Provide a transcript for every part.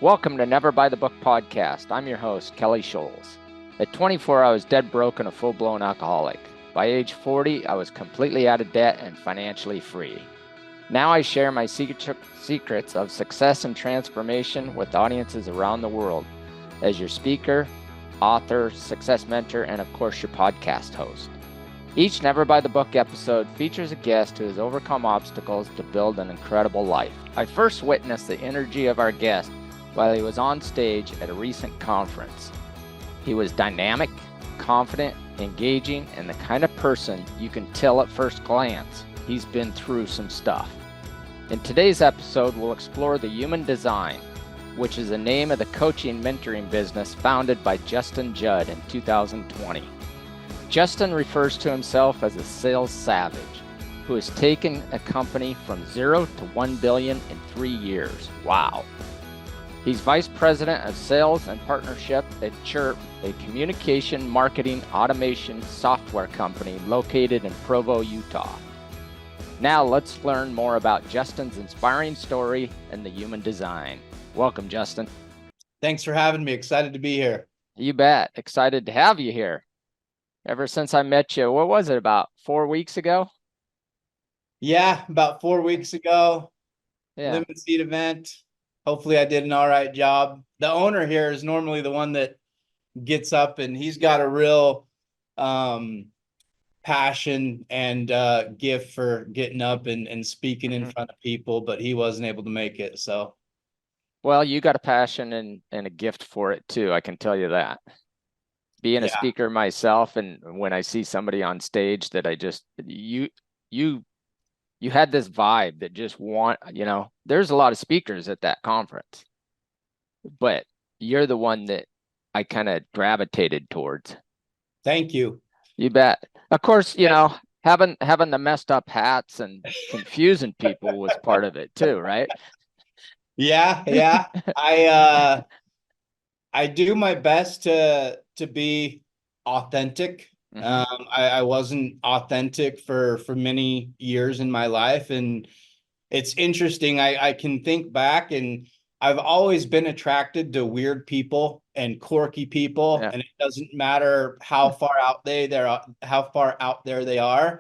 Welcome to Never Buy the Book podcast. I'm your host, Kelly Schols. At 24, I was dead broke and a full-blown alcoholic. By age 40, I was completely out of debt and financially free. Now I share my secrets of success and transformation with audiences around the world as your speaker, author, success mentor, and of course your podcast host. Each Never Buy the Book episode features a guest who has overcome obstacles to build an incredible life. I first witnessed the energy of our guest while he was on stage at a recent conference. He was dynamic, confident, engaging, and the kind of person you can tell at first glance he's been through some stuff. In today's episode, we'll explore the human design, which is the name of the coaching mentoring business founded by Judd in 2020. Justin refers to himself as a sales savage who has taken a company from 0 to 1 billion in 3 years. Wow. He's Vice President of Sales and Partnership at CHIIRP, a communication marketing automation software company located in Provo, Utah. Now let's learn more about Justin's inspiring story and the human design. Welcome, Justin. Thanks for having me. Excited to be here. You bet. Excited to have you here. Ever since I met you, what was it, about 4 weeks ago? Yeah, about 4 weeks ago. Yeah. Lemon seed event. Hopefully I did an all right job. The owner here is normally the one that gets up, and he's got a real passion and gift for getting up and speaking in front of people, but he wasn't able to make it. So, well, you got a passion and a gift for it too. I can tell you that. Being a speaker myself, and when I see somebody on stage that I just, you had this vibe that just there's a lot of speakers at that conference, but you're the one that I kind of gravitated towards. Thank you. You bet. Of course, having the messed up hats and confusing people was part of it too, right? Yeah. I do my best to be authentic. I wasn't authentic for many years in my life, and it's interesting. I can think back, and I've always been attracted to weird people and quirky people, and it doesn't matter how far out there they are.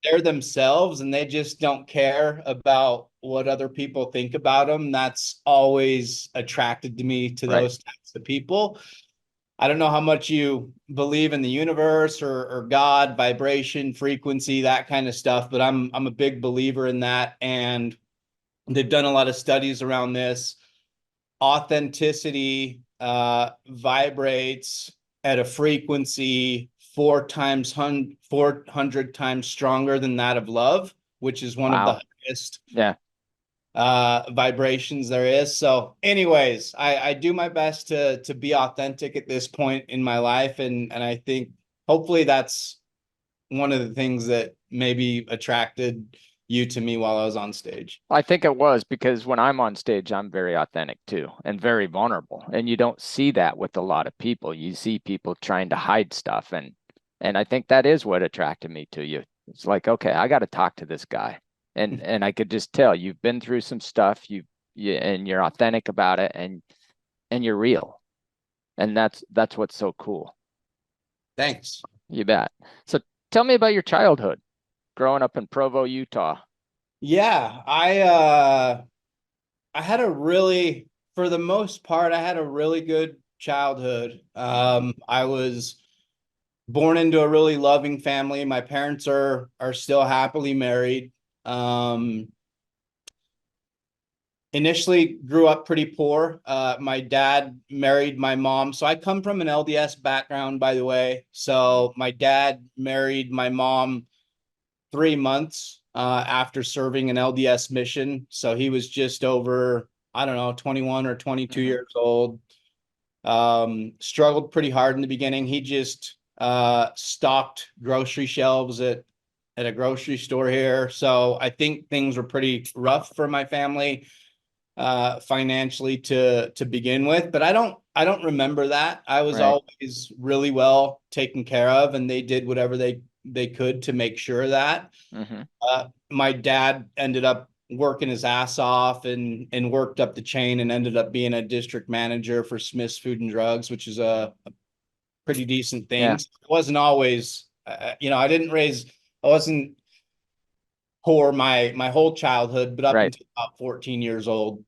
They're themselves, and they just don't care about what other people think about them. That's always attracted to me to those types of people. I don't know how much you believe in the universe or God, vibration, frequency, that kind of stuff, but I'm a big believer in that. And they've done a lot of studies around this. Authenticity vibrates at a frequency 400 times stronger than that of love, which is one of the highest vibrations there is. So anyways, I do my best to be authentic at this point in my life. And I think hopefully that's one of the things that maybe attracted you to me while I was on stage. I think it was because when I'm on stage, I'm very authentic too, and very vulnerable. And you don't see that with a lot of people. You see people trying to hide stuff. And I think that is what attracted me to you. It's like, okay, I got to talk to this guy. And I could just tell you've been through some stuff, and you're authentic about it, and you're real. And that's what's so cool. Thanks. You bet. So tell me about your childhood growing up in Provo, Utah. Yeah, I had for the most part, I had a really good childhood. I was born into a really loving family. My parents are still happily married. Initially grew up pretty poor. My dad married my mom. So I come from an LDS background, by the way. So my dad married my mom 3 months after serving an LDS mission. So he was just over, 21 or 22 years old. Struggled pretty hard in the beginning. He just stocked grocery shelves at a grocery store here. So I think things were pretty rough for my family financially to begin with, but I don't remember that. I was always really well taken care of, and they did whatever they could to make sure that. My dad ended up working his ass off and worked up the chain and ended up being a district manager for Smith's Food and Drugs, which is a pretty decent thing. Yeah. So it wasn't always, I wasn't poor my whole childhood, but up Right. until about 14 years old,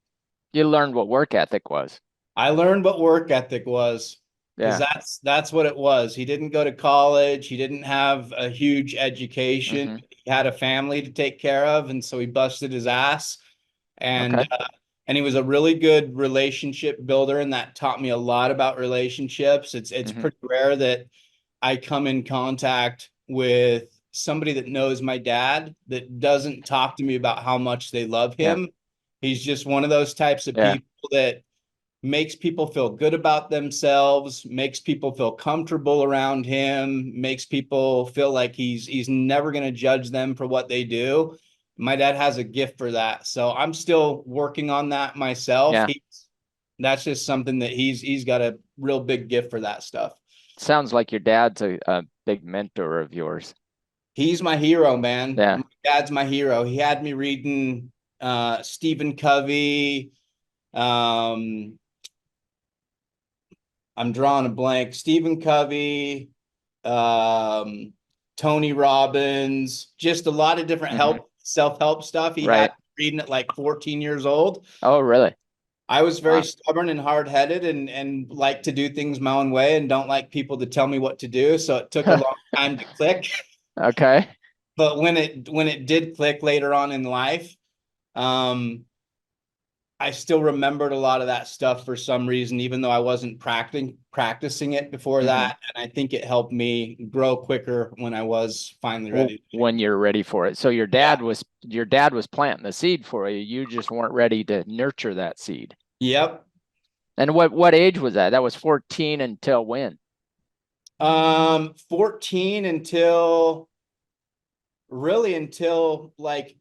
You learned what work ethic was. I learned what work ethic was. Because Yeah. that's what it was. He didn't go to college. He didn't have a huge education. Hmm. He had a family to take care of, and so he busted his ass. And Okay. and he was a really good relationship builder, and that taught me a lot about relationships. It's Hmm. pretty rare that I come in contact with somebody that knows my dad that doesn't talk to me about how much they love Yeah. him. He's just one of those types of Yeah. people that makes people feel good about themselves, makes people feel comfortable around him, makes people feel like he's never going to judge them for what they do. My dad has a gift for that. So I'm still working on that myself. Yeah. That's just something that he's got a real big gift for that stuff. Sounds like your dad's a big mentor of yours. He's my hero, man. Yeah. My dad's my hero. He had me reading Stephen Covey, um, I'm drawing a blank. Stephen Covey, um, Tony Robbins, just a lot of different Hmm. self-help stuff. He Right. had reading at like 14 years old. Oh, really? I was very Wow. stubborn and hard-headed and like to do things my own way and don't like people to tell me what to do. So it took a long time to click. Okay. But when it did click later on in life, um, I still remembered a lot of that stuff for some reason, even though I wasn't practicing it before Hmm. that. And I think it helped me grow quicker when I was finally ready to do it. When you're ready for it. So Yeah. your dad was planting the seed for you. You just weren't ready to nurture that seed. Yep. And what age was that? That was 14 until when? 14 until like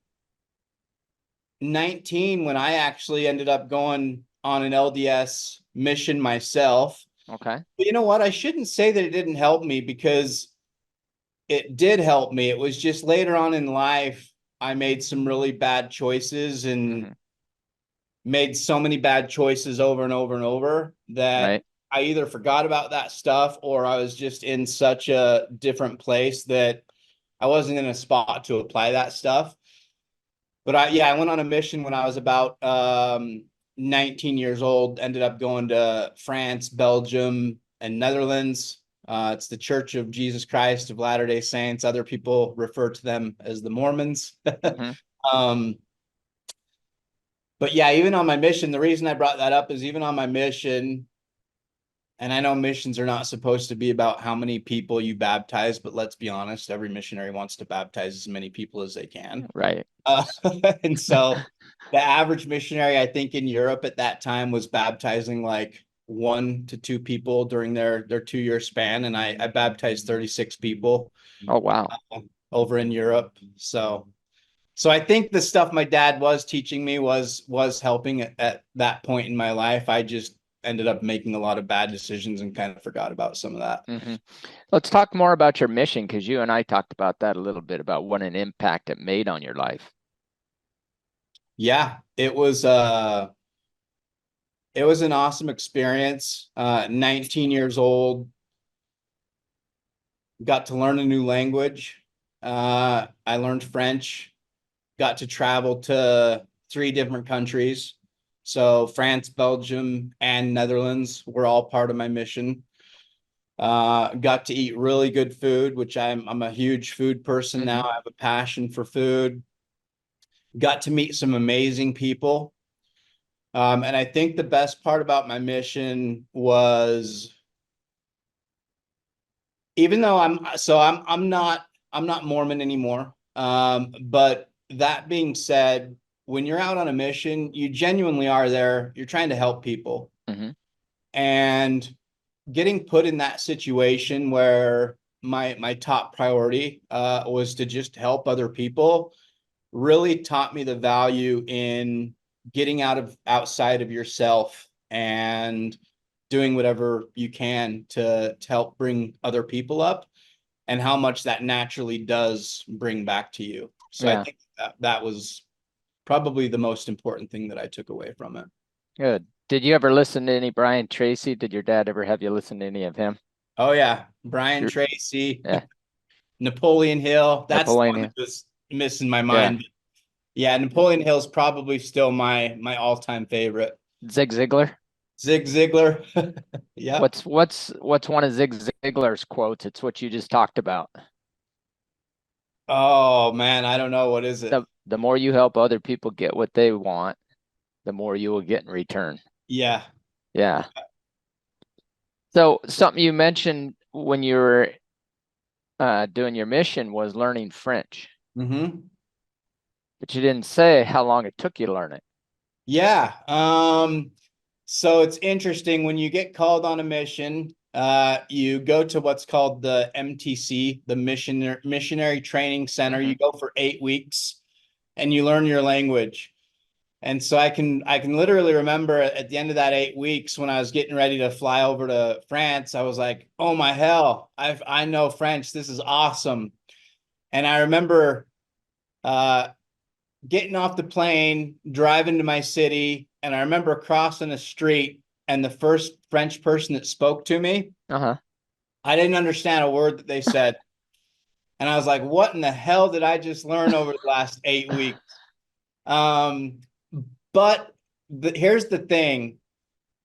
19 when I actually ended up going on an LDS mission myself. Okay. But you know what? I shouldn't say that it didn't help me because it did help me. It was just later on in life, I made some really bad choices and Hmm. made so many bad choices over and over and over that Right. I either forgot about that stuff or I was just in such a different place that I wasn't in a spot to apply that stuff. But I went on a mission when I was about 19 years old, ended up going to France, Belgium, and Netherlands. It's the Church of Jesus Christ of Latter-day Saints. Other people refer to them as the Mormons. Hmm. um, but yeah, even on my mission, the reason I brought that up is even on my mission, and I know missions are not supposed to be about how many people you baptize, but let's be honest, every missionary wants to baptize as many people as they can. Right. Uh, and so the average missionary, I think, in Europe at that time was baptizing like 1 to 2 people during their 2-year span. And I baptized 36 people Oh, wow. over in Europe. So I think the stuff my dad was teaching me was helping at that point in my life. I just ended up making a lot of bad decisions and kind of forgot about some of that. Hmm. Let's talk more about your mission because you and I talked about that a little bit about what an impact it made on your life. Yeah, it was an awesome experience. 19 years old, got to learn a new language. I learned French, got to travel to 3 different countries. So France, Belgium, and Netherlands were all part of my mission. Got to eat really good food, which I'm a huge food person now. Hmm. I have a passion for food. Got to meet some amazing people. And I think the best part about my mission was even though I'm not Mormon anymore. But that being said, when you're out on a mission, you genuinely are there. You're trying to help people. Hmm. And getting put in that situation where my top priority was to just help other people really taught me the value in getting outside of yourself and doing whatever you can to help bring other people up and how much that naturally does bring back to you. So I Yeah. think that was probably the most important thing that I took away from it. Good. Did you ever listen to any Brian Tracy? Did your dad ever have you listen to any of him? Oh yeah, Brian Sure. Tracy, Yeah. Napoleon Hill. That's the one Napoleon. that was missing my Yeah. mind. Yeah, Napoleon Hill's probably still my all-time favorite. Zig Ziglar. Zig Ziglar. Yeah. What's one of Zig Ziglar's quotes? It's what you just talked about. Oh man, I don't know. What is it? The more you help other people get what they want, the more you will get in return. Yeah. Yeah. So something you mentioned when you were doing your mission was learning French, Mm-hmm. but you didn't say how long it took you to learn it. Yeah. So it's interesting when you get called on a mission, you go to what's called the MTC, the Missionary Training Center. Mm-hmm. You go for 8 weeks and you learn your language. And so I can literally remember at the end of that 8 weeks when I was getting ready to fly over to France, I was like, oh my hell, I know French. This is awesome. And I remember uh getting off the plane, driving to my city, and I remember crossing the street, and the first French person that spoke to me, Uh-huh. I didn't understand a word that they said. And I was like, what in the hell did I just learn over the last 8 weeks? Um, but here's the thing.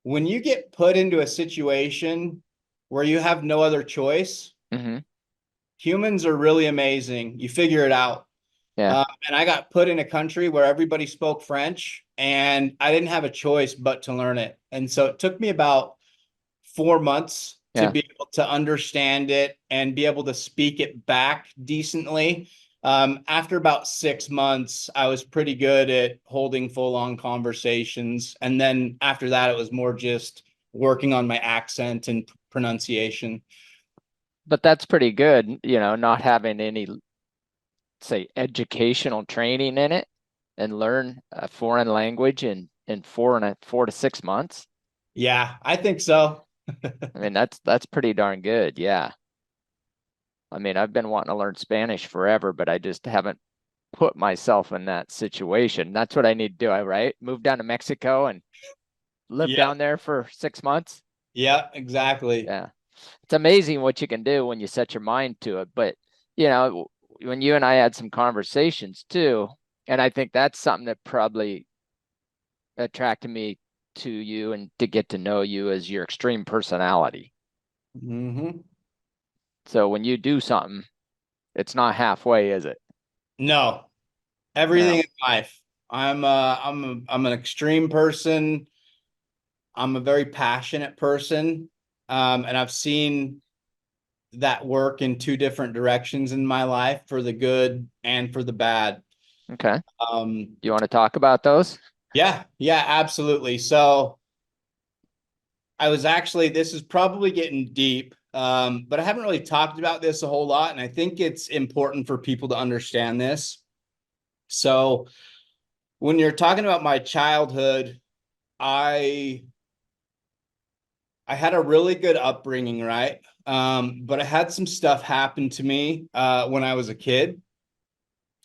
When you get put into a situation where you have no other choice, Mm-hmm. humans are really amazing. You figure it out. Yeah. And I got put in a country where everybody spoke French, and I didn't have a choice but to learn it. And so it took me about 4 months to Yeah. be able to understand it and be able to speak it back decently. After about 6 months, I was pretty good at holding full-on conversations. And then after that, it was more just working on my accent and pronunciation. But that's pretty good, not having any, say, educational training in it and learn a foreign language in 4 to 6 months. Yeah, I think so. I mean, that's pretty darn good. Yeah. I mean, I've been wanting to learn Spanish forever, but I just haven't put myself in that situation. That's what I need to do, right? Move down to Mexico and live Yeah, down there for 6 months. yeah, exactly. Yeah. It's amazing what you can do when you set your mind to it. But, when you and I had some conversations too, and I think that's something that probably attracted me to you and to get to know you as your extreme personality. Mm-hmm. So when you do something, it's not halfway, is it? No, everything No. in life. I'm an extreme person. I'm a very passionate person. And I've seen that work in two different directions in my life, for the good and for the bad. Okay. Um, You want to talk about those? yeah, yeah, absolutely. So this is probably getting deep, but I haven't really talked about this a whole lot. And I think it's important for people to understand this. So when you're talking about my childhood, I I had a really good upbringing, right? But I had some stuff happen to me when I was a kid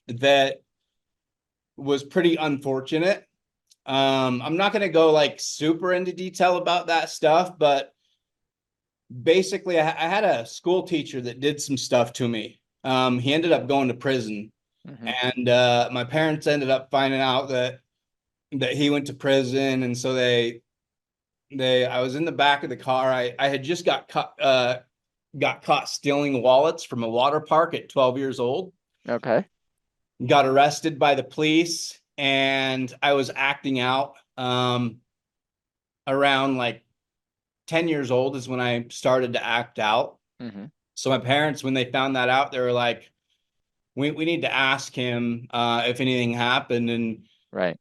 that was pretty unfortunate. I'm not going to go like super into detail about that stuff, but basically, I had a school teacher that did some stuff to me. He ended up going to prison, Mm-hmm. and my parents ended up finding out that he went to prison, and so they I was in the back of the car. I had just got caught stealing wallets from a water park at 12 years old. Okay. Got arrested by the police, and I was acting out. Around like 10 years old is when I started to act out. Mm-hmm. So my parents, when they found that out, they were like, we need to ask him if anything happened. And Right.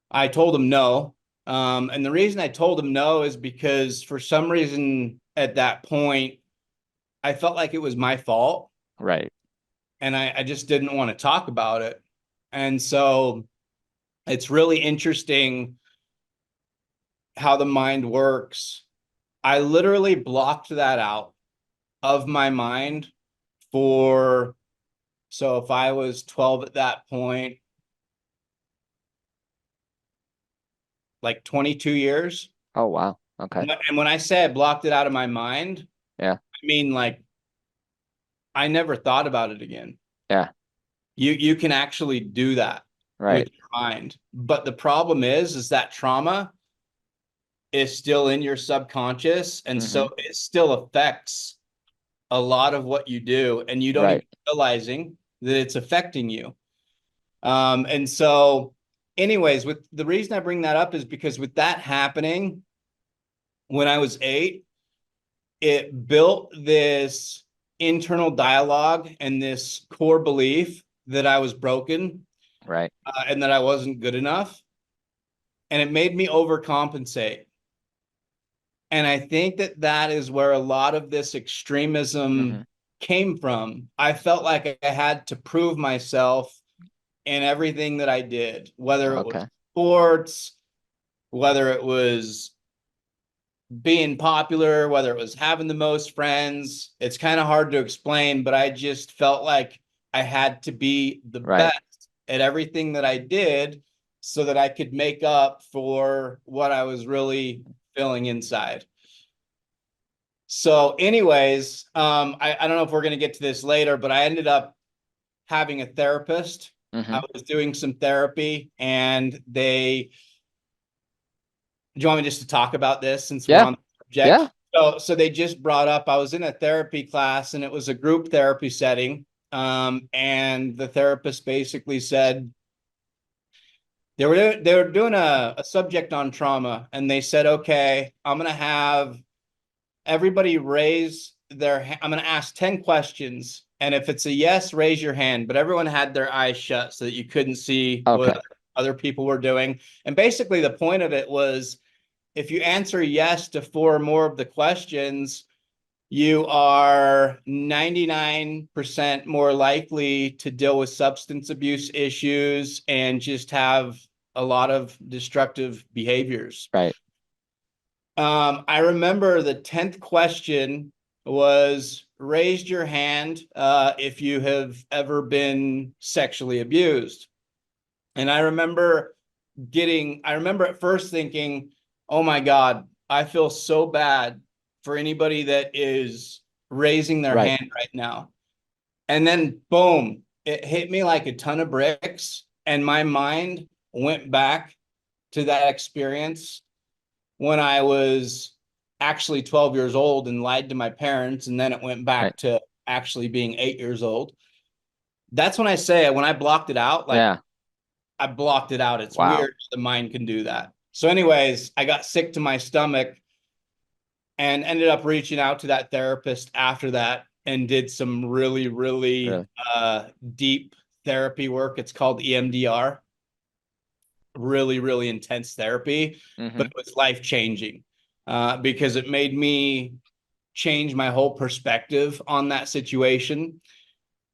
I told him no. And the reason I told him no is because for some reason at that point, I felt like it was my fault. Right. And I just didn't want to talk about it. And so it's really interesting how the mind works. I literally blocked that out of my mind for, so if I was 12 at that point, like 22 years. Oh, wow. Okay. And when I say I blocked it out of my mind, Yeah. I mean, like, I never thought about it again. Yeah. You can actually do that with Right. your mind. But the problem is that trauma is still in your subconscious. And Mm-hmm. so it still affects a lot of what you do. And you don't Right. even realizing that it's affecting you. And so, anyways, with the reason I bring that up is because with that happening when I was 8, it built this internal dialogue and this core belief that I was broken, Right. and that I wasn't good enough. And it made me overcompensate. And I think that that is where a lot of this Mm-hmm. extremism came from. I felt like I had to prove myself in everything that I did, whether it was Okay. sports, whether it was being popular, whether it was having the most friends. It's kind of hard to explain, but I just felt like I had to be the Right. best at everything that I did so that I could make up for what I was really feeling inside. So, anyways, I don't know if we're going to get to this later, but I ended up having a therapist. Mm-hmm. I was doing some therapy, and do you want me just to talk about this since we're Yeah. on the subject? Yeah. So they just brought up, I was in a therapy class and it was a group therapy setting. And the therapist basically said they were doing a subject on trauma, and they said, okay, I'm gonna have everybody raise I'm gonna ask 10 questions. And if it's a yes, raise your hand. But everyone had their eyes shut so that you couldn't see what Okay. other people were doing. And basically the point of it was, if you answer yes to 4 or more of the questions, you are 99% more likely to deal with substance abuse issues and just have a lot of destructive behaviors. Right. I remember the 10th question was, raise your hand if you have ever been sexually abused. And I remember at first thinking, oh my God, I feel so bad for anybody that is raising their Right. hand right now. And then boom, it hit me like a ton of bricks. And my mind went back to that experience when I was actually 12 years old and lied to my parents. And then it went Right. back to actually being 8 years old. That's when I say, when I blocked it out, like, Yeah. I blocked it out. It's Wow. weird the mind can do that. So, anyways, I got sick to my stomach and ended up reaching out to that therapist after that and did some really, really Really. deep therapy work. It's called EMDR, really, really intense therapy, but Mm-hmm. it was life changing because it made me change my whole perspective on that situation.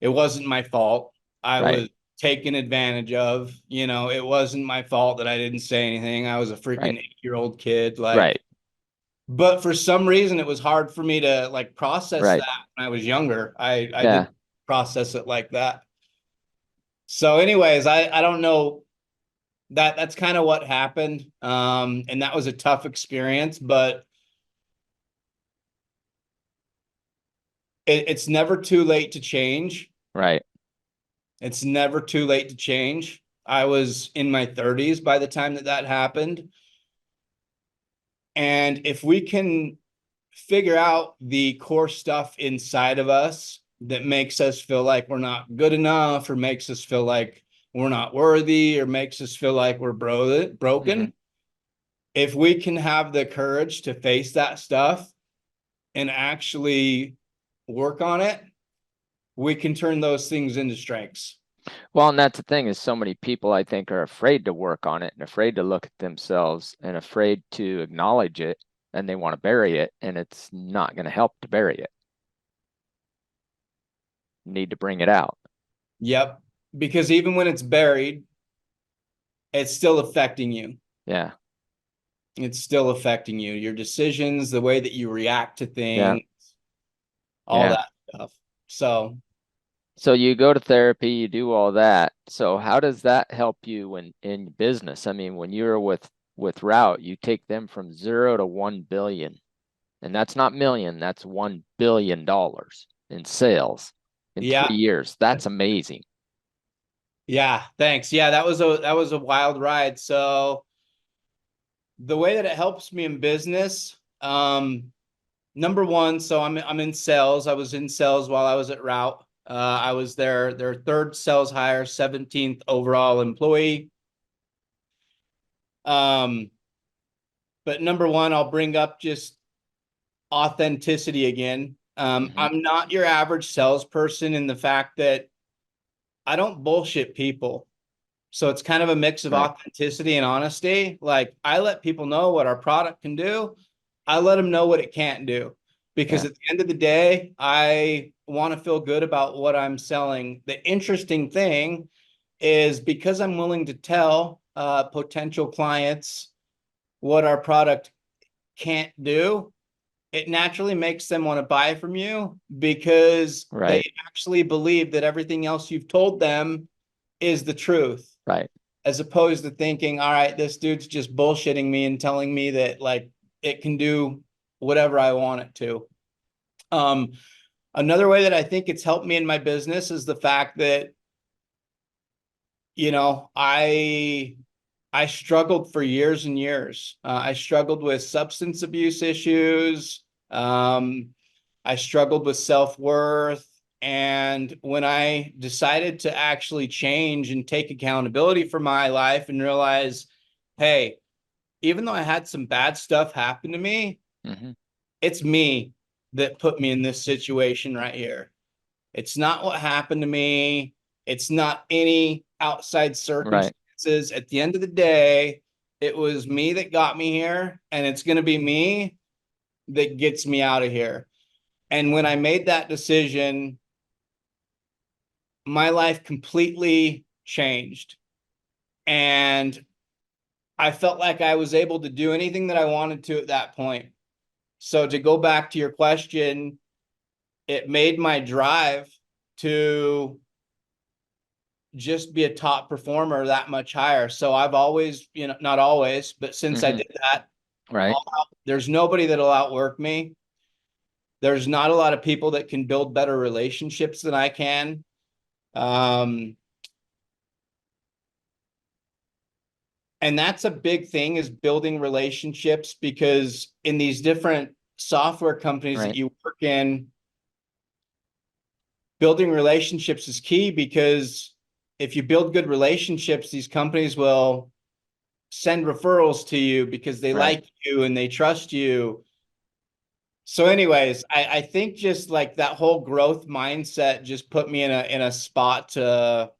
It wasn't my fault. I Right. was taken advantage of. It wasn't my fault that I didn't say anything. I was a Right. freaking 8-year-old kid. Right. But for some reason, it was hard for me to like process Right. that when I was younger. I Yeah. didn't process it like that. So, anyways, I don't know, that's kind of what happened. And that was a tough experience, but it's never too late to change. Right. It's never too late to change. I was in my 30s by the time that that happened. And if we can figure out the core stuff inside of us that makes us feel like we're not good enough, or makes us feel like we're not worthy, or makes us feel like we're Mm-hmm. broken, if we can have the courage to face that stuff and actually work on it, we can turn those things into strengths. Well, and that's the thing is so many people I think are afraid to work on it and afraid to look at themselves and afraid to acknowledge it, and they want to bury it, and it's not going to help to bury it. You need to bring it out. Yep. Because even when it's buried, it's still affecting you. Yeah. It's still affecting you. Your decisions, the way that you react to Yeah. things, all Yeah. that stuff. So, So you go to therapy, you do all that. So how does that help you in business? I mean, when you're with with Route, you take them from 0 to 1 billion. And that's not million, that's $1 billion in sales in 3 years. That's amazing. Yeah, thanks. Yeah, that was a wild ride. So the way that it helps me in business, number one, so I'm in sales. I was in sales while I was at Route. I was their third sales hire, 17th overall employee. But number one, I'll bring up just authenticity again. I'm not your average salesperson in the fact that I don't bullshit people. So it's kind of a mix of authenticity and honesty. Like, I let people know what our product can do. I let them know what it can't do. Because at the end of the day, I want to feel good about what I'm selling. The interesting thing is, because I'm willing to tell potential clients what our product can't do, it naturally makes them want to buy from you, because they actually believe that everything else you've told them is the truth. Right. As opposed to thinking, all right, this dude's just bullshitting me and telling me that, like, it can do whatever I want it to. Another way that I think it's helped me in my business is the fact that, I struggled for years and years. I struggled with substance abuse issues. I struggled with self-worth. And when I decided to actually change and take accountability for my life and realize, hey, even though I had some bad stuff happen to me, it's me that put me in this situation right here. It's not what happened to me. It's not any outside circumstances. At the end of the day, it was me that got me here, and it's going to be me that gets me out of here. And when I made that decision, my life completely changed. And I felt like I was able to do anything that I wanted to at that point. So to go back to your question, it made my drive to just be a top performer that much higher. So I've always, not always, but since I did that, there's nobody that'll outwork me. There's not a lot of people that can build better relationships than I can. And that's a big thing, is building relationships, because in these different software companies that you work in, building relationships is key, because if you build good relationships, these companies will send referrals to you because they like you and they trust you. So anyways, I think just like that whole growth mindset just put me in a spot to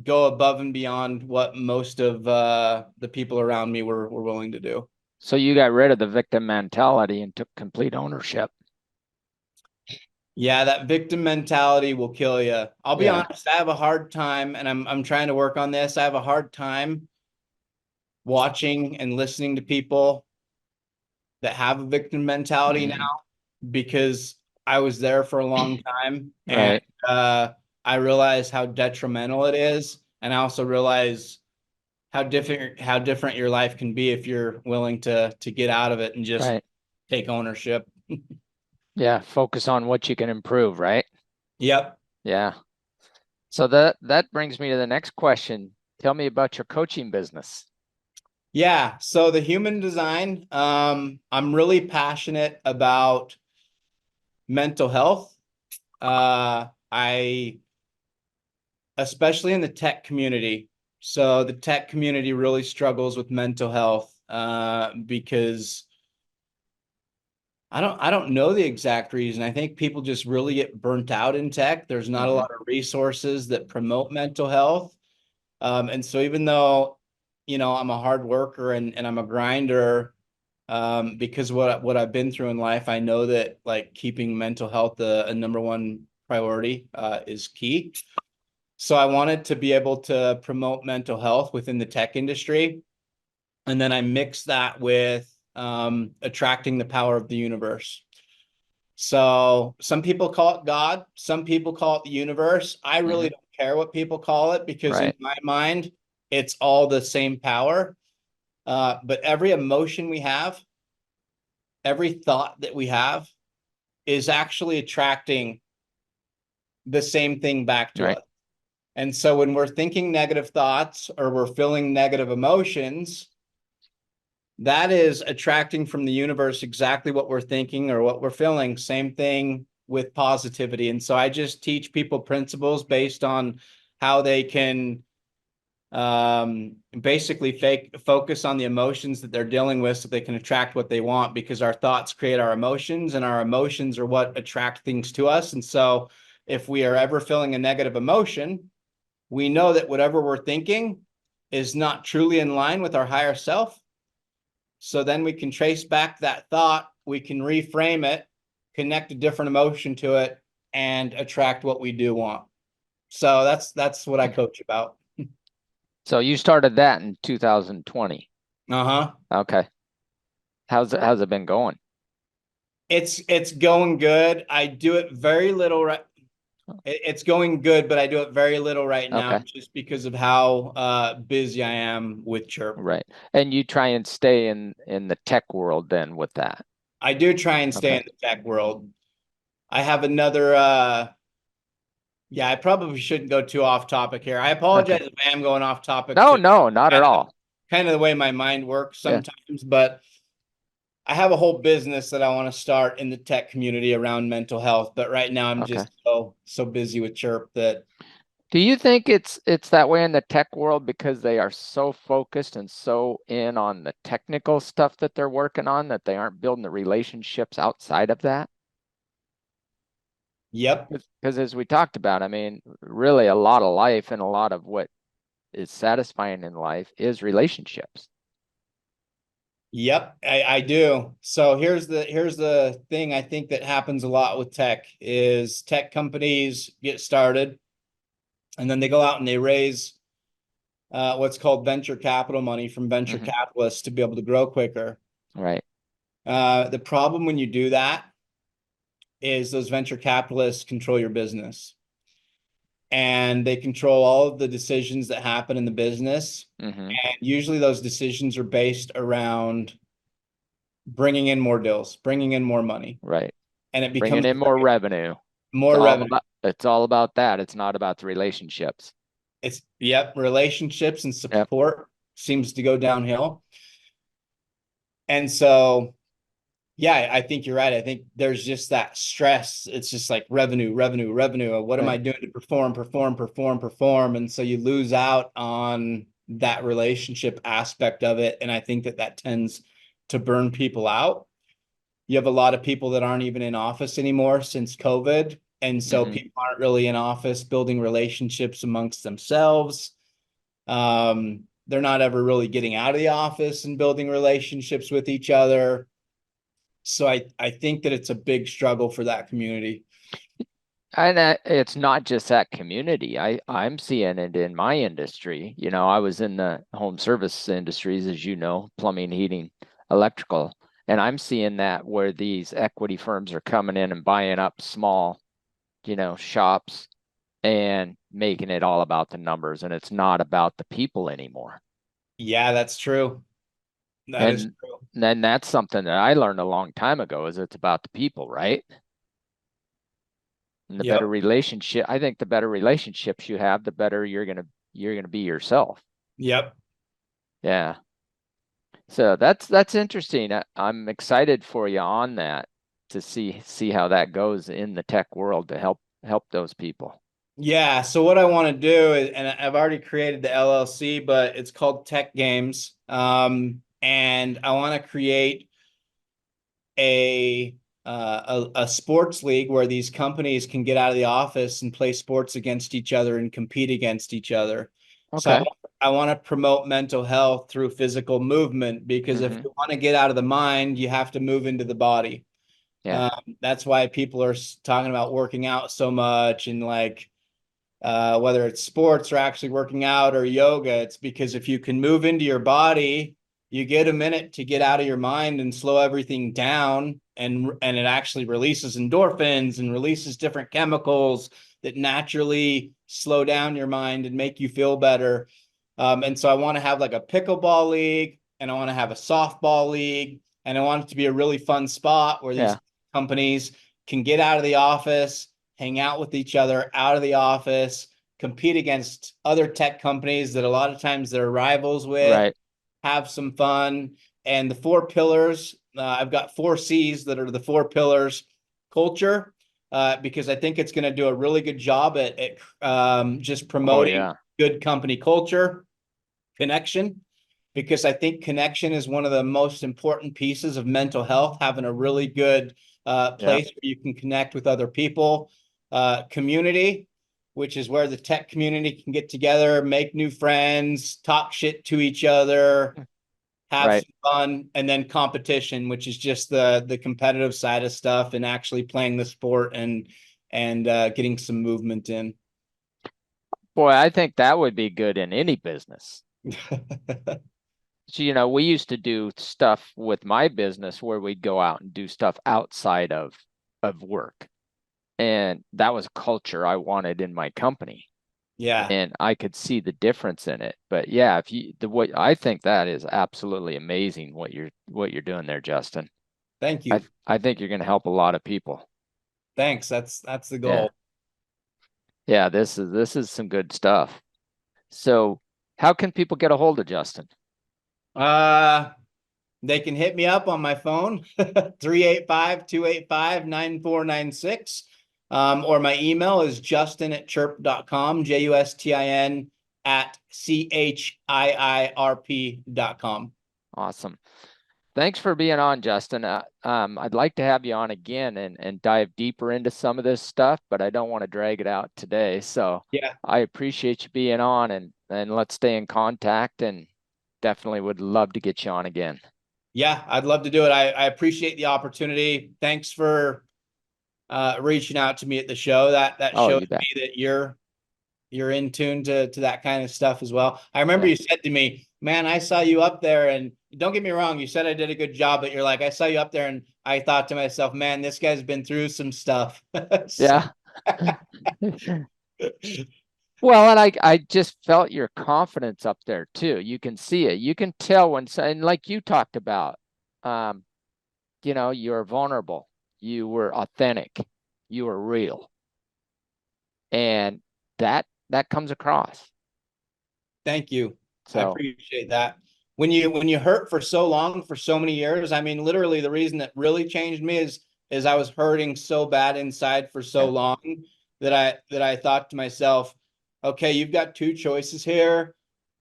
go above and beyond what most of the people around me were willing to do. So you got rid of the victim mentality and took complete ownership. Yeah, that victim mentality will kill you. I'll be honest, I have a hard time, and I'm trying to work on this. I have a hard time watching and listening to people that have a victim mentality now, because I was there for a long time, and I realize how detrimental it is, and I also realize how different your life can be if you're willing to get out of it and just take ownership. Yeah, focus on what you can improve, right? Yep. Yeah. So that brings me to the next question. Tell me about your coaching business. Yeah, so the human design, I'm really passionate about mental health. Especially in the tech community. So the tech community really struggles with mental health because I don't know the exact reason. I think people just really get burnt out in tech. There's not a lot of resources that promote mental health. And so even though, I'm a hard worker and I'm a grinder, because what I've been through in life, I know that, like, keeping mental health a number one priority is key. So I wanted to be able to promote mental health within the tech industry. And then I mixed that with attracting the power of the universe. So some people call it God, some people call it the universe. I really don't care what people call it, because in my mind, it's all the same power. But every emotion we have, every thought that we have is actually attracting the same thing back to Right. us. And so when we're thinking negative thoughts or we're feeling negative emotions, that is attracting from the universe exactly what we're thinking or what we're feeling. Same thing with positivity. And so I just teach people principles based on how they can basically focus on the emotions that they're dealing with so they can attract what they want, because our thoughts create our emotions and our emotions are what attract things to us. And so if we are ever feeling a negative emotion, we know that whatever we're thinking is not truly in line with our higher self. So then we can trace back that thought, we can reframe it, connect a different emotion to it, and attract what we do want. So that's what I coach about. So you started that in 2020. Uh-huh. Okay. How's it been going? It's going good. I do it very little right. It's going good, but I do it very little right now Okay. just because of how busy I am with CHIIRP. Right. And you try and stay in the tech world then with that. I do try and stay Okay. in the tech world. I have another yeah, I probably shouldn't go too off topic here. I Okay. apologize if I am going off topic No, too. no, not at Kind of all. kind of the way my mind works Yeah. sometimes, but I have a whole business that I want to start in the tech community around mental health. But right now I'm Okay. just so busy with CHIIRP that Do you think it's that way in the tech world because they are so focused and so in on the technical stuff that they're working on that they aren't building the relationships outside of that? yep. Because as we talked about, I mean, really a lot of life and a lot of what is satisfying in life is relationships. Yep, I do. So here's the thing I think that happens a lot with tech is tech companies get started and then they go out and they raise what's called venture capital money from venture Hmm. capitalists to be able to grow quicker. Right. The problem when you do that is those venture capitalists control your business and they control all of the decisions that happen in the business. Hmm. And usually those decisions are based around bringing in more deals, bringing in more money. Right. And it Bringing becomes in more revenue. more revenue. It's all about that. It's not about the relationships. It's yep, relationships and Yep. support seems to go downhill. And so yeah, I think you're right. I think there's just that stress. It's just like revenue, revenue, revenue. What am I Right. doing to perform, perform, perform, perform? And so you lose out on that relationship aspect of it. And I think that that tends to burn people out. You have a lot of people that aren't even in office anymore since COVID. And so Hmm. people aren't really in office building relationships amongst themselves. They're not ever really getting out of the office and building relationships with each other. So I think that it's a big struggle for that community. And it's not just that community. I'm seeing it in my industry. You know, I was in the home service industries, as you know, plumbing, heating, electrical, and I'm seeing that where these equity firms are coming in and buying up small, shops and making it all about the numbers, and it's not about the people anymore. Yeah, that's true. That is And true. then that's something that I learned a long time ago is it's about the people, right? And the better Yep. relationship, I think the better relationships you have, the better you're gonna be yourself. Yep. Yeah. So that's interesting. I'm excited for you on that to see how that goes in the tech world to help those people. Yeah. So what I want to do is, and I've already created the LLC, but it's called Tech Games. And I want to create a a sports league where these companies can get out of the office and play sports against each other and compete against each other. So Okay. I want to promote mental health through physical movement because if Mm-hmm. you want to get out of the mind, you have to move into the body. Yeah. That's why people are talking about working out so much and like whether it's sports or actually working out or yoga. It's because if you can move into your body, you get a minute to get out of your mind and slow everything down, and it actually releases endorphins and releases different chemicals that naturally slow down your mind and make you feel better. And so I want to have like a pickleball league. and I want to have a softball league, and I want it to be a really fun spot where these companies can get out of the office, hang out with each other out of the office, compete against other tech companies that a lot of times they're rivals with, have some fun. And the 4 pillars, I've got 4 C's that are the 4 pillars. Culture, because I think it's going to do a really good job at just promoting good company culture. Connection, because I think connection is one of the most important pieces of mental health, having a really good place where you can connect with other people. Community, which is where the tech community can get together, make new friends, talk shit to each other, have some fun. And then competition, which is just the competitive side of stuff and actually playing the sport and getting some movement in. Boy, I think that would be good in any business. So, you know, we used to do stuff with my business where we'd go out and do stuff outside of work. And that was a culture I wanted in my company. Yeah. And I could see the difference in it. But yeah, I think that is absolutely amazing what you're doing there, Justin. Thank you. I think you're going to help a lot of people. Thanks. That's the goal. Yeah, this is some good stuff. So how can people get a hold of Justin? They can hit me up on my phone, 385-285-9496. Or my email is justin@chiirp.com, JUSTIN @CHIIRP.com. Awesome. Thanks for being on, Justin. I'd like to have you on again and dive deeper into some of this stuff, but I don't want to drag it out today. So yeah, I appreciate you being on, and let's stay in contact, and definitely would love to get you on again. Yeah, I'd love to do it. I appreciate the opportunity. Thanks for reaching out to me at the show. That shows me that you're in tune to that kind of stuff as well. I remember you said to me, man, I saw you up there, and don't get me wrong, you said I did a good job, but you're like, I saw you up there and I thought to myself, man, this guy's been through some stuff. Yeah. Well, and I just felt your confidence up there too. You can see it. You can tell when, and like you talked about, you know, you're vulnerable. You were authentic. You were real. And that comes across. Thank you. So, I appreciate that. When you hurt for so long, for so many years, I mean, literally the reason that really changed me is I was hurting so bad inside for so long that I thought to myself, okay, you've got 2 choices here.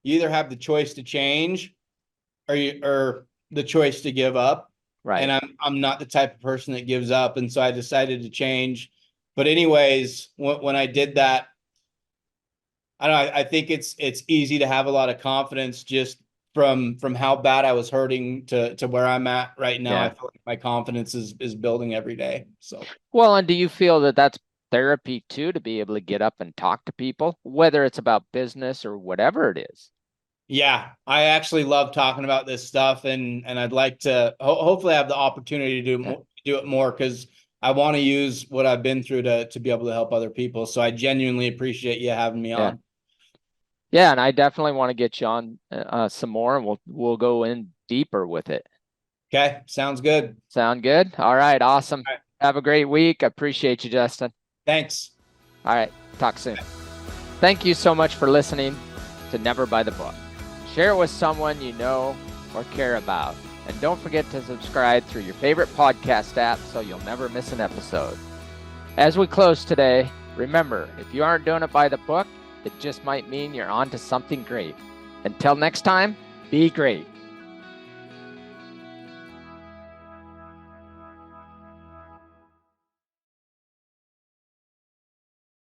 You either have the choice to change or the choice to give up. right. And I'm not the type of person that gives up. And so I decided to change. But anyways, when I did that, I don't know, I think it's easy to have a lot of confidence just from how bad I was hurting to where I'm at right now. I feel like my confidence is building every day. So, well, and do you feel that that's therapy too, to be able to get up and talk to people, whether it's about business or whatever it is? Yeah, I actually love talking about this stuff, and I'd like to hopefully have the opportunity to do it more, because I want to use what I've been through to be able to help other people. So I genuinely appreciate you having me on. Yeah, and I definitely want to get you on some more, and we'll go in deeper with it. Okay, sounds good. Sound good? All right, awesome. All right. Have a great week. I appreciate you, Justin. Thanks. All right, talk soon. Thank you so much for listening to Never By the Book. Share it with someone you know or care about. And don't forget to subscribe through your favorite podcast app so you'll never miss an episode. As we close today, remember, if you aren't doing it by the book, it just might mean you're on to something great. Until next time, be great.